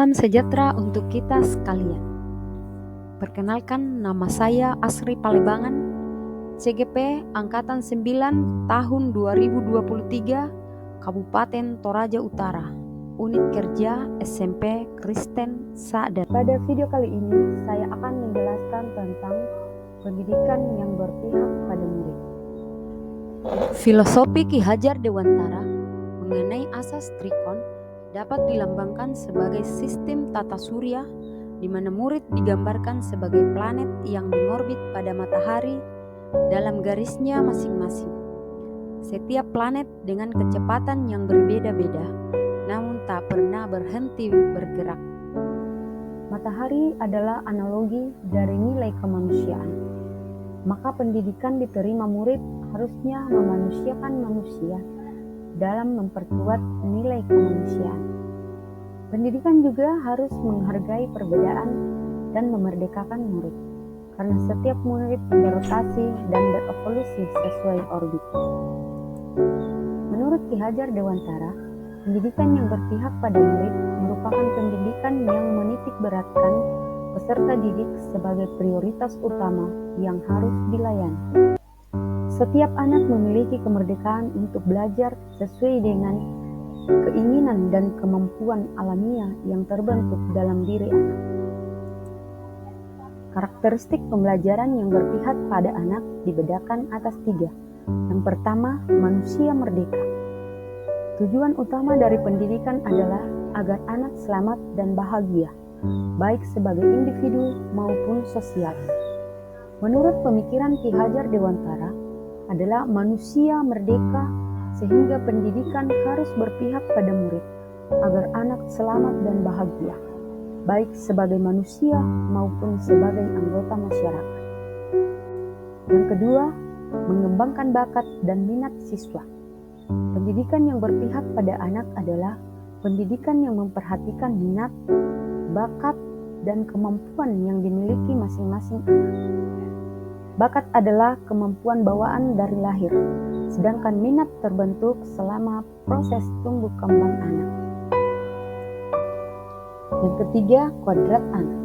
Salam sejahtera untuk kita sekalian. Perkenalkan, nama saya Asri Palebangan, CGP Angkatan 9 tahun 2023, Kabupaten Toraja Utara, Unit Kerja SMP Kristen Sadar. Pada video kali ini, saya akan menjelaskan tentang pendidikan yang berpihak pada murid. Filosofi Ki Hajar Dewantara mengenai asas trikon dapat dilambangkan sebagai sistem tata surya di mana murid digambarkan sebagai planet yang mengorbit pada matahari dalam garisnya masing-masing. Setiap planet dengan kecepatan yang berbeda-beda, namun tak pernah berhenti bergerak. Matahari adalah analogi dari nilai kemanusiaan. Maka pendidikan diterima murid harusnya memanusiakan manusia dalam memperkuat nilai kemanusiaan. Pendidikan juga harus menghargai perbedaan dan memerdekakan murid, karena setiap murid berotasi dan berevolusi sesuai orbit. Menurut Ki Hajar Dewantara, pendidikan yang berpihak pada murid merupakan pendidikan yang menitik beratkan peserta didik sebagai prioritas utama yang harus dilayani. Setiap anak memiliki kemerdekaan untuk belajar sesuai dengan keinginan dan kemampuan alamiah yang terbentuk dalam diri anak. Karakteristik pembelajaran yang berpihak pada anak dibedakan atas 3. Yang pertama, manusia merdeka. Tujuan utama dari pendidikan adalah agar anak selamat dan bahagia, baik sebagai individu maupun sosial. Menurut pemikiran Ki Hajar Dewantara, adalah manusia merdeka sehingga pendidikan harus berpihak pada murid agar anak selamat dan bahagia, baik sebagai manusia maupun sebagai anggota masyarakat. Yang kedua, mengembangkan bakat dan minat siswa. Pendidikan yang berpihak pada anak adalah pendidikan yang memperhatikan minat, bakat, dan kemampuan yang dimiliki masing-masing anak. Bakat adalah kemampuan bawaan dari lahir, sedangkan minat terbentuk selama proses tumbuh kembang anak. Yang ketiga, kodrat anak.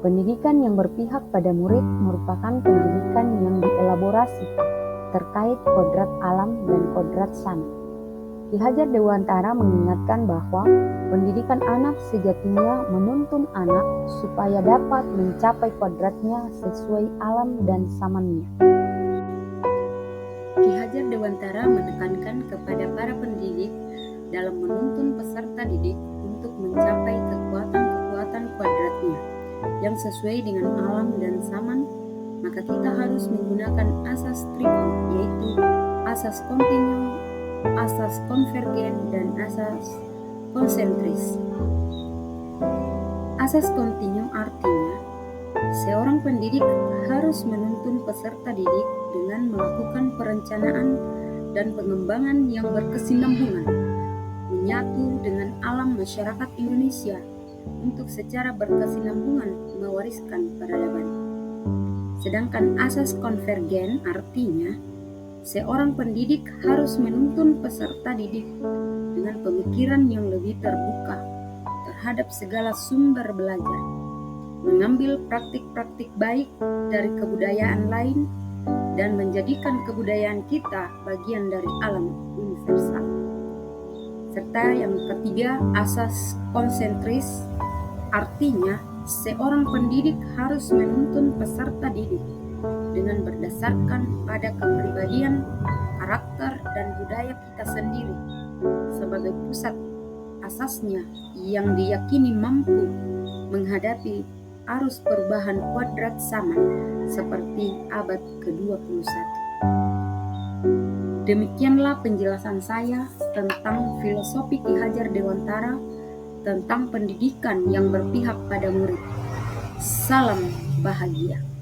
Pendidikan yang berpihak pada murid merupakan pendidikan yang dielaborasi terkait kodrat alam dan kodrat sama. Ki Hajar Dewantara mengingatkan bahwa pendidikan anak sejatinya menuntun anak supaya dapat mencapai kodratnya sesuai alam dan samannya. Ki Hajar Dewantara menekankan kepada para pendidik dalam menuntun peserta didik untuk mencapai kekuatan-kekuatan kodratnya yang sesuai dengan alam dan saman, maka kita harus menggunakan asas trikon, yaitu asas kontinu, asas konvergen, dan asas konsentris. Asas kontinu artinya seorang pendidik harus menuntun peserta didik dengan melakukan perencanaan dan pengembangan yang berkesinambungan, menyatu dengan alam masyarakat Indonesia untuk secara berkesinambungan mewariskan peradaban. Sedangkan asas konvergen artinya seorang pendidik harus menuntun peserta didik dengan pemikiran yang lebih terbuka terhadap segala sumber belajar, mengambil praktik-praktik baik dari kebudayaan lain, dan menjadikan kebudayaan kita bagian dari alam universal. Serta yang ketiga, asas konsentris, artinya seorang pendidik harus menuntun peserta didik dengan berdasarkan pada kepribadian, karakter, dan budaya kita sendiri sebagai pusat asasnya yang diyakini mampu menghadapi arus perubahan kodrat zaman seperti abad ke-21. Demikianlah penjelasan saya tentang filosofi Ki Hajar Dewantara tentang pendidikan yang berpihak pada murid. Salam bahagia.